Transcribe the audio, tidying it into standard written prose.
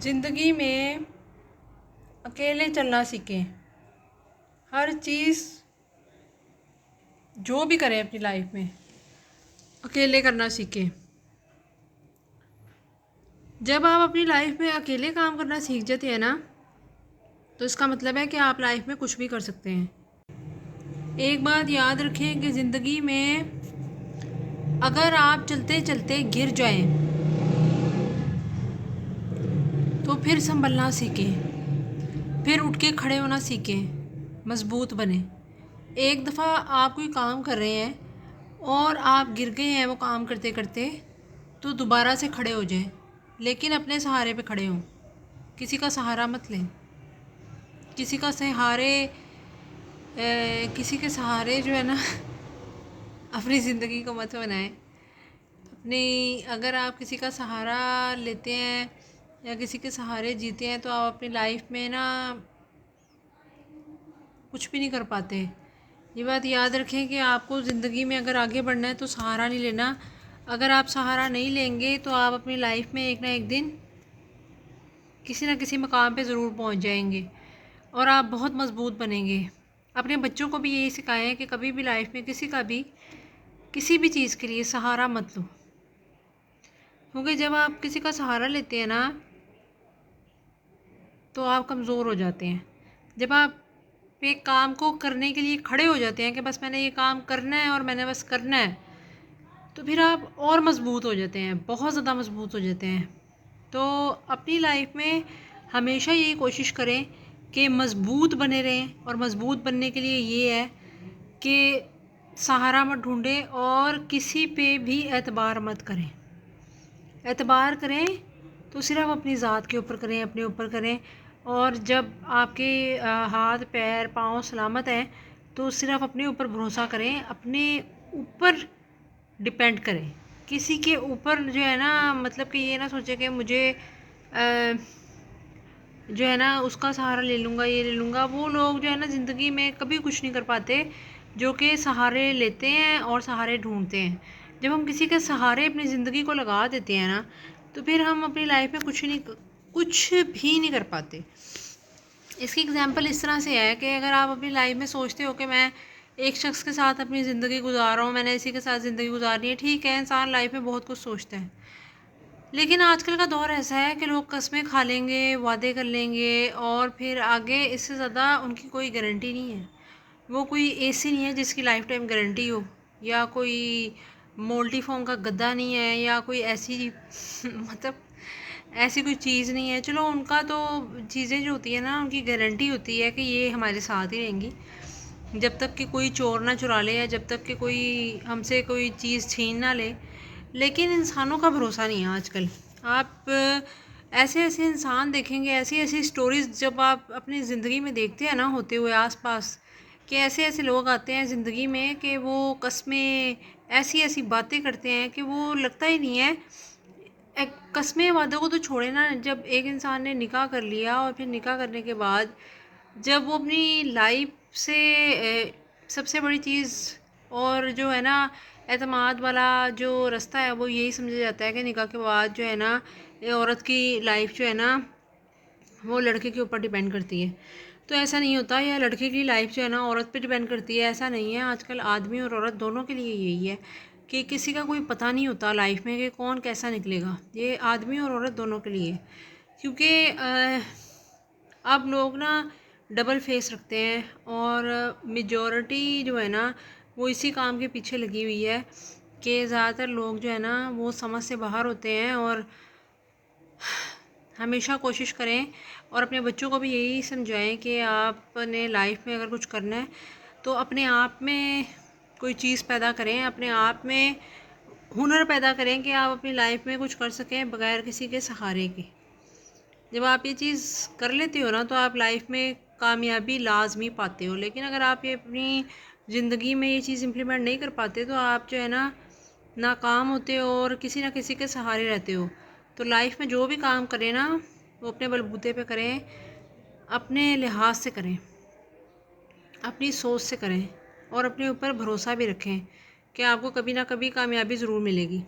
زندگی میں اکیلے چلنا سیکھیں. ہر چیز جو بھی کریں اپنی لائف میں اکیلے کرنا سیکھیں. جب آپ اپنی لائف میں اکیلے کام کرنا سیکھ جاتے ہیں نا تو اس کا مطلب ہے کہ آپ لائف میں کچھ بھی کر سکتے ہیں. ایک بات یاد رکھیں کہ زندگی میں اگر آپ چلتے چلتے گر جائیں تو پھر سنبھلنا سیکھیں، پھر اٹھ کے کھڑے ہونا سیکھیں، مضبوط بنیں. ایک دفعہ آپ کوئی کام کر رہے ہیں اور آپ گر گئے ہیں وہ کام کرتے کرتے تو دوبارہ سے کھڑے ہو جائیں، لیکن اپنے سہارے پہ کھڑے ہوں. کسی کا سہارا مت لیں. کسی کے سہارے جو ہے نا اپنی زندگی کو مت بنائیں. اگر آپ کسی کا سہارا لیتے ہیں یا کسی کے سہارے جیتے ہیں تو آپ اپنی لائف میں نا کچھ بھی نہیں کر پاتے. یہ بات یاد رکھیں کہ آپ کو زندگی میں اگر آگے بڑھنا ہے تو سہارا نہیں لینا. اگر آپ سہارا نہیں لیں گے تو آپ اپنی لائف میں ایک نہ ایک دن کسی نہ کسی مقام پہ ضرور پہنچ جائیں گے اور آپ بہت مضبوط بنیں گے. اپنے بچوں کو بھی یہی سکھائیں کہ کبھی بھی لائف میں کسی بھی چیز کے لیے سہارا مت لو، کیونکہ جب آپ کسی کا سہارا لیتے ہیں نا تو آپ کمزور ہو جاتے ہیں. جب آپ ایک کام کو کرنے کے لیے کھڑے ہو جاتے ہیں کہ بس میں نے یہ کام کرنا ہے اور میں نے بس کرنا ہے تو پھر آپ اور مضبوط ہو جاتے ہیں، بہت زیادہ مضبوط ہو جاتے ہیں. تو اپنی لائف میں ہمیشہ یہ کوشش کریں کہ مضبوط بنے رہیں، اور مضبوط بننے کے لیے یہ ہے کہ سہارا مت ڈھونڈیں اور کسی پہ بھی اعتبار مت کریں. اعتبار کریں تو صرف اپنی ذات کے اوپر کریں، اپنے اوپر کریں. اور جب آپ کے ہاتھ پیر پاؤں سلامت ہیں تو صرف اپنے اوپر بھروسہ کریں، اپنے اوپر ڈپینڈ کریں. کسی کے اوپر جو ہے نا مطلب کہ یہ نہ سوچیں کہ مجھے جو ہے نا اس کا سہارا لے لوں گا، یہ لے لوں گا. وہ لوگ جو ہے نا زندگی میں کبھی کچھ نہیں کر پاتے جو کہ سہارے لیتے ہیں اور سہارے ڈھونڈتے ہیں. جب ہم کسی کے سہارے اپنی زندگی کو لگا دیتے ہیں نا تو پھر ہم اپنی لائف میں کچھ بھی نہیں کر پاتے. اس کی اگزامپل اس طرح سے ہے کہ اگر آپ اپنی لائف میں سوچتے ہو کہ میں ایک شخص کے ساتھ اپنی زندگی گزار رہا ہوں، میں نے اسی کے ساتھ زندگی گزارنی ہے، ٹھیک ہے، انسان لائف میں بہت کچھ سوچتا ہے. لیکن آج کل کا دور ایسا ہے کہ لوگ قسمیں کھا لیں گے، وعدے کر لیں گے اور پھر آگے اس سے زیادہ ان کی کوئی گارنٹی نہیں ہے. وہ کوئی ایسی نہیں ہے جس کی لائف ٹائم گارنٹی ہو، یا کوئی مولٹی فارم کا گدھا نہیں ہے، یا کوئی ایسی مطلب ایسی کوئی چیز نہیں ہے. چلو ان کا تو چیزیں جو ہوتی ہیں نا ان کی گارنٹی ہوتی ہے کہ یہ ہمارے ساتھ ہی رہیں گی جب تک کہ کوئی چور نہ چرا لے یا جب تک کہ کوئی ہم سے کوئی چیز چھین نہ لے. لیکن انسانوں کا بھروسہ نہیں ہے آج کل. آپ ایسے انسان دیکھیں گے، ایسی سٹوریز جب آپ اپنی زندگی میں دیکھتے ہیں نا ہوتے ہوئے آس پاس، کہ ایسے لوگ آتے ہیں زندگی میں کہ وہ قسمیں ایسی باتیں کرتے ہیں کہ وہ لگتا ہی نہیں ہے. قسمیں وعدوں کو تو چھوڑے نا، جب ایک انسان نے نکاح کر لیا اور پھر نکاح کرنے کے بعد جب وہ اپنی لائف سے سب سے بڑی چیز اور جو ہے نا اعتماد والا جو رستہ ہے وہ یہی سمجھا جاتا ہے کہ نکاح کے بعد جو ہے نا عورت کی لائف جو ہے نا وہ لڑکے کے اوپر ڈیپینڈ کرتی ہے. تو ایسا نہیں ہوتا. یا لڑکے کی لائف جو ہے نا عورت پہ ڈیپینڈ کرتی ہے، ایسا نہیں ہے. آج کل آدمی اور عورت دونوں کے لیے یہی ہے کہ کسی کا کوئی پتہ نہیں ہوتا لائف میں کہ کون کیسا نکلے گا. یہ آدمی اور عورت دونوں کے لیے، کیونکہ اب لوگ نا ڈبل فیس رکھتے ہیں اور میجورٹی جو ہے نا وہ اسی کام کے پیچھے لگی ہوئی ہے کہ زیادہ تر لوگ جو ہے نا وہ سمجھ سے باہر ہوتے ہیں. اور ہمیشہ کوشش کریں اور اپنے بچوں کو بھی یہی سمجھائیں کہ آپ نے لائف میں اگر کچھ کرنا ہے تو اپنے آپ میں کوئی چیز پیدا کریں، اپنے آپ میں ہنر پیدا کریں کہ آپ اپنی لائف میں کچھ کر سکیں بغیر کسی کے سہارے کے. جب آپ یہ چیز کر لیتے ہو نا تو آپ لائف میں کامیابی لازمی پاتے ہو. لیکن اگر آپ یہ اپنی زندگی میں یہ چیز امپلیمنٹ نہیں کر پاتے تو آپ جو ہے نا ناکام ہوتے ہو اور کسی نہ کسی کے سہارے رہتے ہو. تو لائف میں جو بھی کام کریں نا وہ اپنے بلبوتے پہ کریں، اپنے لحاظ سے کریں، اپنی سوچ سے کریں اور اپنے اوپر بھروسہ بھی رکھیں کہ آپ کو کبھی نہ کبھی کامیابی ضرور ملے گی.